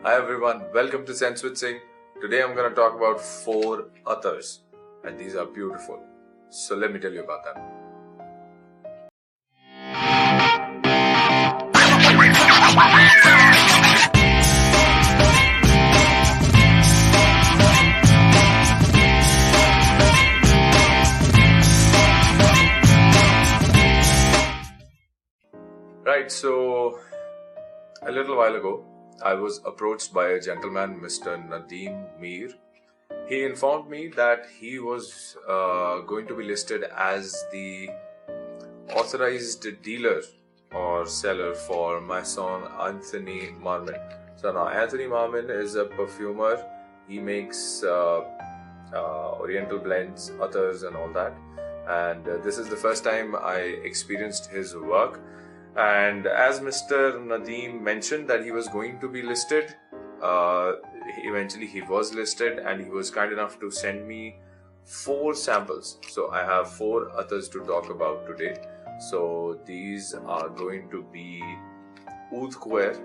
Hi everyone, welcome to Sense with Singh. Today I'm going to talk about 4 attars and these are beautiful. So let me tell you about them. Right, so a little while ago I was approached by a gentleman, Mr. Nadeem Mir. He informed me that he was going to be listed as the authorized dealer or seller for MAISON Anthony Marmin. So now Anthony Marmin is a perfumer. He makes oriental blends, attars and all that. And this is the first time I experienced his work. And as Mr. Nadeem mentioned that he was going to be listed, eventually he was listed and he was kind enough to send me 4 samples. So I have 4 attars to talk about today. So these are going to be Oud Kuer,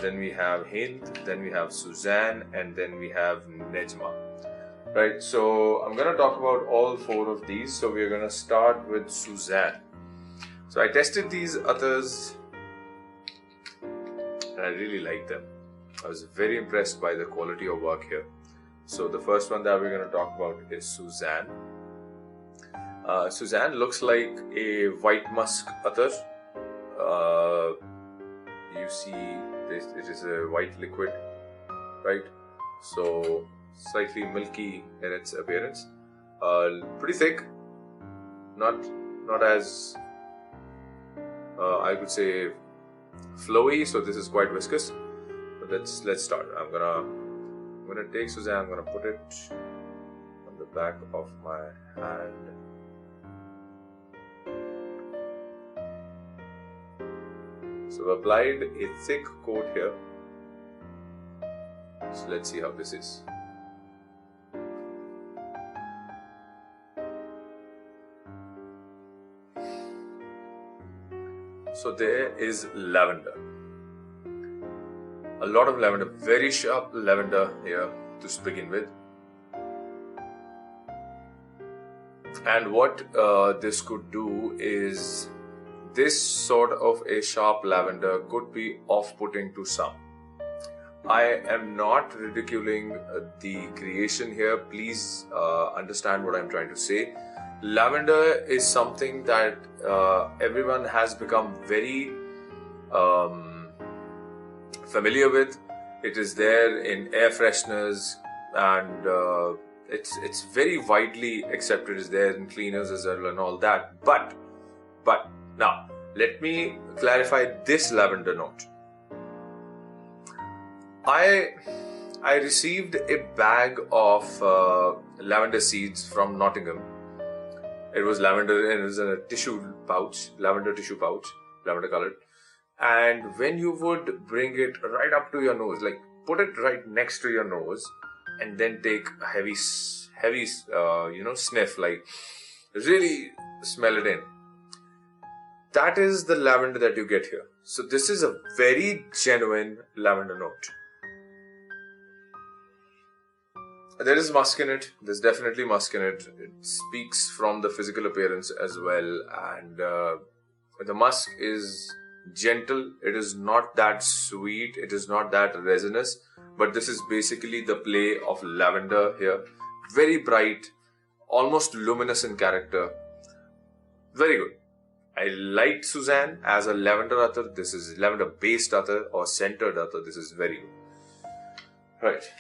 then we have Hind, then we have Suzanne, and then we have Nejma. Right, so I'm going to talk about all 4 of these. So we're going to start with Suzanne. So I tested these attars and I really liked them. I was very impressed by the quality of work here. So the first one that we're going to talk about is Suzanne. Suzanne looks like a white musk attar. You see this, it is a white liquid, right? So slightly milky in its appearance. Pretty thick, not as I could say flowy, so this is quite viscous. But let's start. I'm gonna take Suzanne. I'm gonna put it on the back of my hand. So I've applied a thick coat here. So let's see how this is. So there is lavender. A lot of lavender, very sharp lavender here to begin with. And what this could do is, this sort of a sharp lavender could be off-putting to some. I am not ridiculing the creation here. Please understand what I'm trying to say. Lavender is something that everyone has become very familiar with. It is there in air fresheners and it's very widely accepted. It's there in cleaners as well and all that. But now let me clarify this lavender note. I received a bag of lavender seeds from Nottingham. It was lavender and it was in a tissue pouch, lavender tissue pouch, lavender colored. And when you would bring it right up to your nose, like put it right next to your nose, and then take a heavy, sniff, like really smell it in. That is the lavender that you get here. So this is a very genuine lavender note. There is musk in it. There's definitely musk in it. It speaks from the physical appearance as well. And the musk is gentle. It is not that sweet. It is not that resinous. But this is basically the play of lavender here. Very bright, almost luminous in character. Very good. I liked Suzanne as a lavender attar. This is lavender based attar or centered attar. This is very good. Right.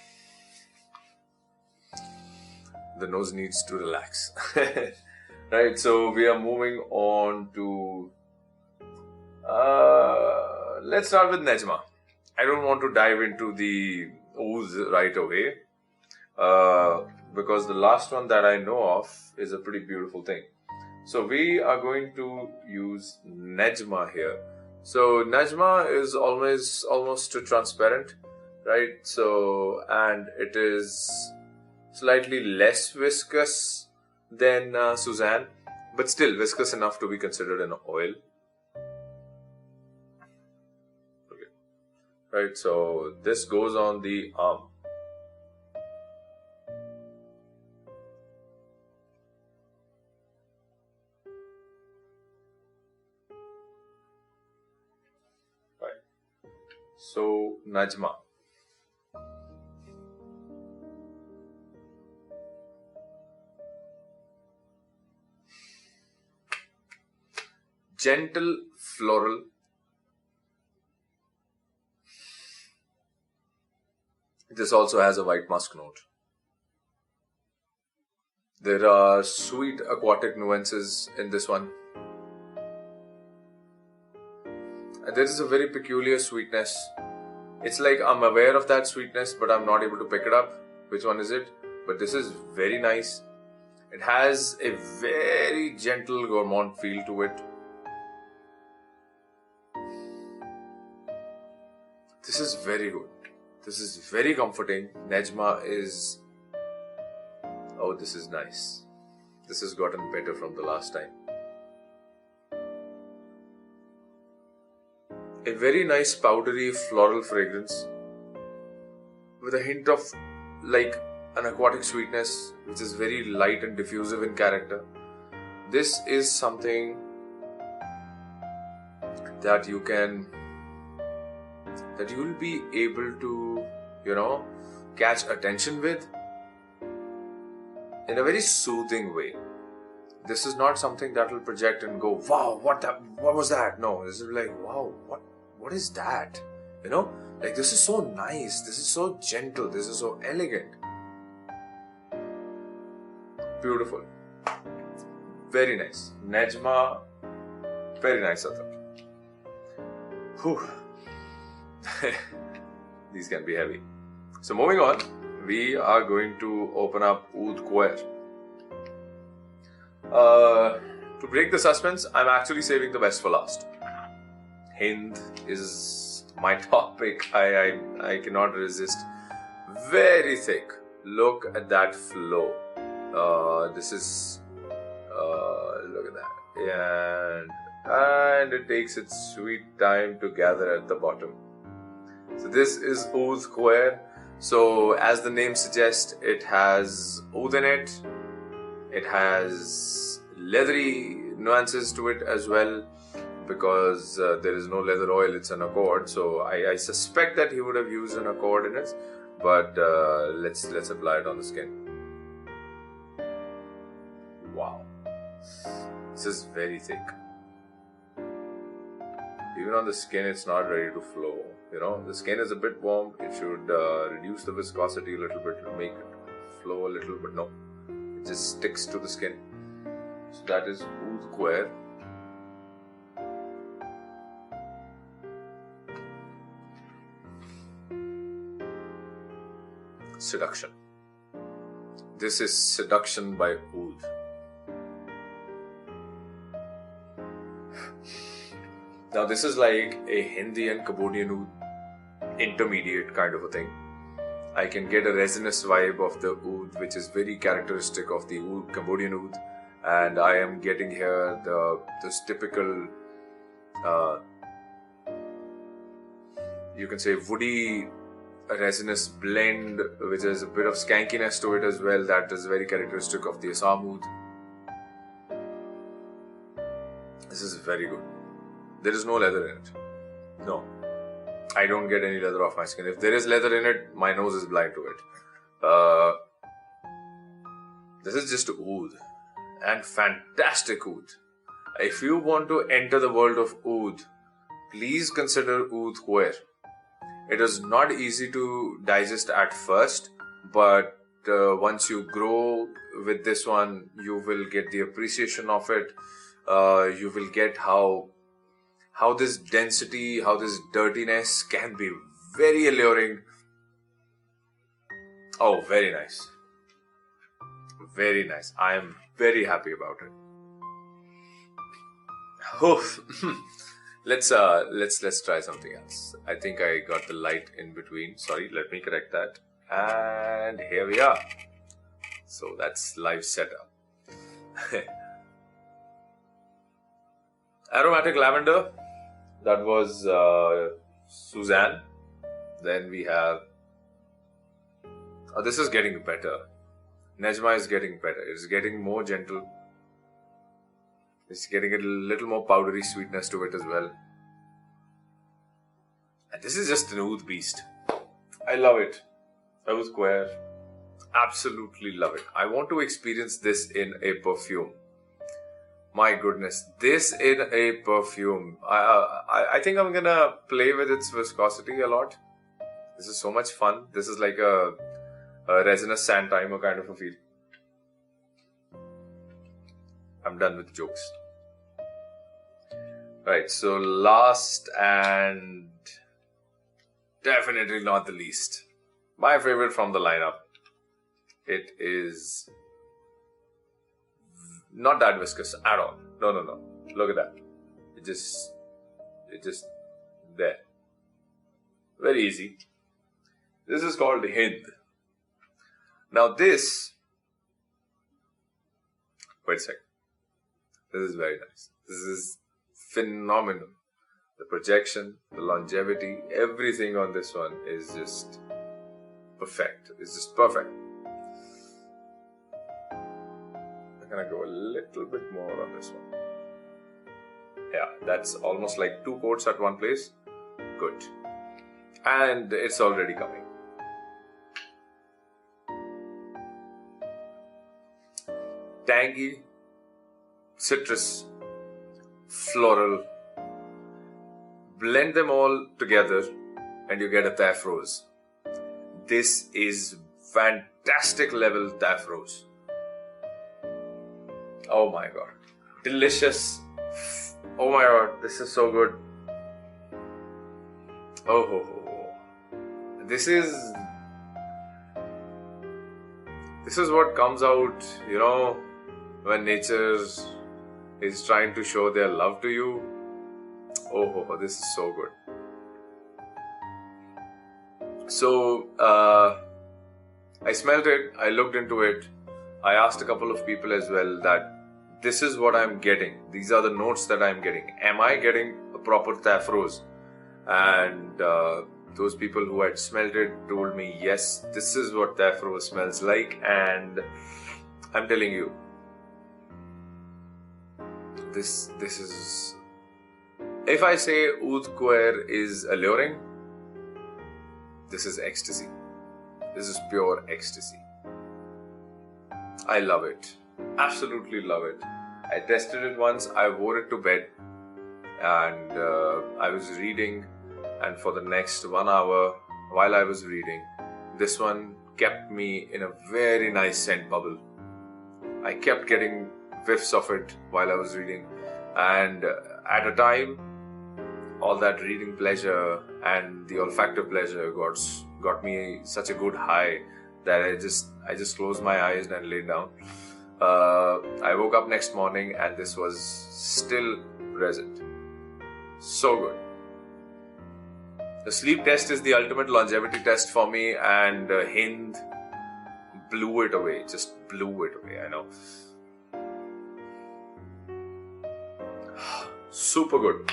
The nose needs to relax. Right, so we are moving on to let's start with Nejma. I don't want to dive into the ooze right away because the last one that I know of is a pretty beautiful thing. So we are going to use Nejma here. So Nejma is almost transparent, right? So, and it is slightly less viscous than Suzanne, but still viscous enough to be considered an oil. right? So this goes on the arm. Right. So Najma. Gentle floral. This also has a white musk note. There are sweet aquatic nuances in this one. And there is a very peculiar sweetness. It's like I'm aware of that sweetness, but I'm not able to pick it up. Which one is it? But this is very nice. It has a very gentle gourmand feel to it. This is very good. This is very comforting. Najma is... Oh, this is nice. This has gotten better from the last time. A very nice powdery floral fragrance with a hint of like an aquatic sweetness, which is very light and diffusive in character. This is something that you will be able to, catch attention with in a very soothing way. This is not something that will project and go, wow, what was that? No, this is like, wow, what is that? Like this is so nice, this is so gentle, this is so elegant. Beautiful. Very nice. Najma, very nice attar. Whew. These can be heavy. So moving on, we are going to open up Oud Khair. To break the suspense, I'm actually saving the best for last. Hind is my topic. I cannot resist. Very thick. Look at that flow. This is look at that. And it takes its sweet time to gather at the bottom. So this is Oud Khair. So as the name suggests, it has oud in it. It has leathery nuances to it as well, because there is no leather oil, it's an accord. So I suspect that he would have used an accord in it, but let's apply it on the skin. Wow, this is very thick. Even on the skin, it's not ready to flow. The skin is a bit warm. It should reduce the viscosity a little bit to make it flow a little, but no, it just sticks to the skin. So that is Oud Khair. Seduction. This is Seduction by Oud. Now this is like a Hindi and Cambodian oud intermediate kind of a thing. I can get a resinous vibe of the oud, which is very characteristic of the Cambodian oud, and I am getting here this typical, you can say, woody resinous blend, which has a bit of skankiness to it as well. That is very characteristic of the Assam oud. This is very good. There is no leather in it. No. I don't get any leather off my skin. If there is leather in it, my nose is blind to it. This is just oud. And fantastic oud. If you want to enter the world of oud, please consider Oud Khair. It is not easy to digest at first, but once you grow with this one, you will get the appreciation of it. You will get how this density, how this dirtiness can be very alluring. Oh, very nice. Very nice. I am very happy about it. Oof. Let's try something else. I think I got the light in between. Sorry, let me correct that. And here we are. So that's live setup. Aromatic lavender. That was Suzanne. Then we have, oh, this is getting better. Nejma is getting better. It's getting more gentle. It's getting a little more powdery sweetness to it as well. And this is just an oud beast. I love it. Oud Square. Absolutely love it. I want to experience this in a perfume. My goodness, this in a perfume. I think I'm gonna play with its viscosity a lot. This is so much fun. This is like a resinous sand timer kind of a feel. I'm done with jokes. Right, so last and definitely not the least, my favorite from the lineup. It is not that viscous at all. No. Look at that. It just there. Very easy. This is called Hind. Now this, wait a second. This is very nice. This is phenomenal. The projection, the longevity, everything on this one is just perfect. It's just perfect. I'm gonna go a little bit more on this one. Yeah, that's almost like 2 coats at one place. Good. And it's already coming. Tangy, citrus, floral. Blend them all together and you get a Taff Rose. This is fantastic level Taff Rose. Oh my god. Delicious. Oh my god, this is so good. Oh. This is what comes out, you know, when nature is trying to show their love to you. Oh, this is so good. So, I smelled it, I looked into it. I asked a couple of people as well that this is what I'm getting. These are the notes that I'm getting. Am I getting a proper Taff Rose? And those people who had smelled it told me, yes, this is what Taff Rose smells like. And I'm telling you, this is... If I say Oud Square is alluring, this is ecstasy. This is pure ecstasy. I love it. Absolutely love it. I tested it once. I wore it to bed and I was reading, and for the next 1 hour while I was reading, this one kept me in a very nice scent bubble. I kept getting whiffs of it while I was reading, and at a time all that reading pleasure and the olfactive pleasure got me such a good high that I just closed my eyes and laid down. I woke up next morning and this was still present. So good. The sleep test is the ultimate longevity test for me, and Hind blew it away. Just blew it away, I know. Super good.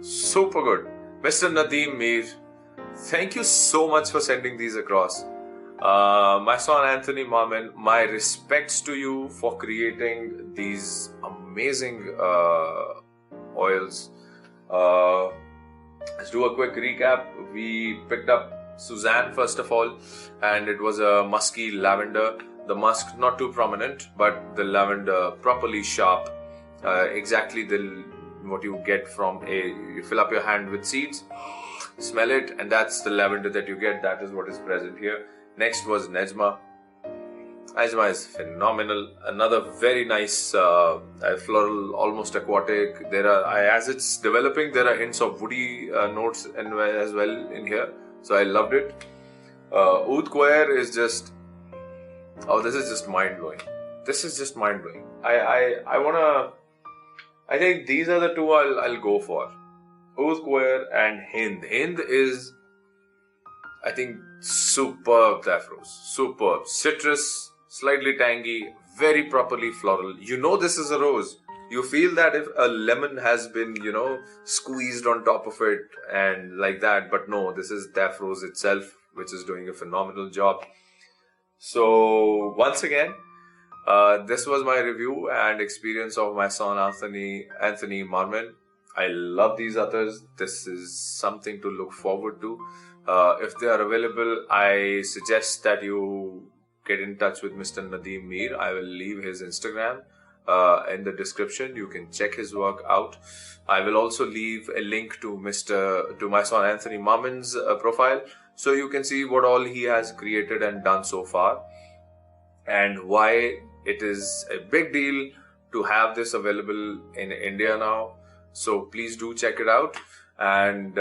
Super good. Mr. Nadeem Mir, thank you so much for sending these across. My son Anthony Marmin, my respects to you for creating these amazing oils. Let's do a quick recap. We picked up Suzanne first of all, and it was a musky lavender. The musk not too prominent, but the lavender properly sharp. Exactly what you get from you fill up your hand with seeds, smell it, and that's the lavender that you get. That is what is present here. Next was Nejma. Nejma is phenomenal. Another very nice floral, almost aquatic. As it's developing, there are hints of woody notes as well in here. So I loved it. Oud Square is just, this is just mind blowing. This is just mind blowing. I think these are the two I'll go for. Oud Square and Hind. Hind is, I think, superb Taff Rose. Superb. Citrus, slightly tangy, very properly floral. You know this is a rose. You feel that if a lemon has been, squeezed on top of it and like that, but no, this is the rose itself, which is doing a phenomenal job. So once again, this was my review and experience of my son Anthony Marmin. I love these attars. This is something to look forward to. If they are available, I suggest that you get in touch with Mr. Nadeem Mir. I will leave his Instagram in the description. You can check his work out. I will also leave a link to my son Anthony Marmin's profile, so you can see what all he has created and done so far, and why it is a big deal to have this available in India now. So please do check it out, and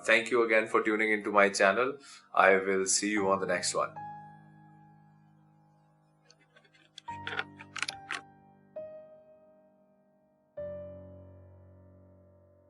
thank you again for tuning into my channel. I will see you on the next one.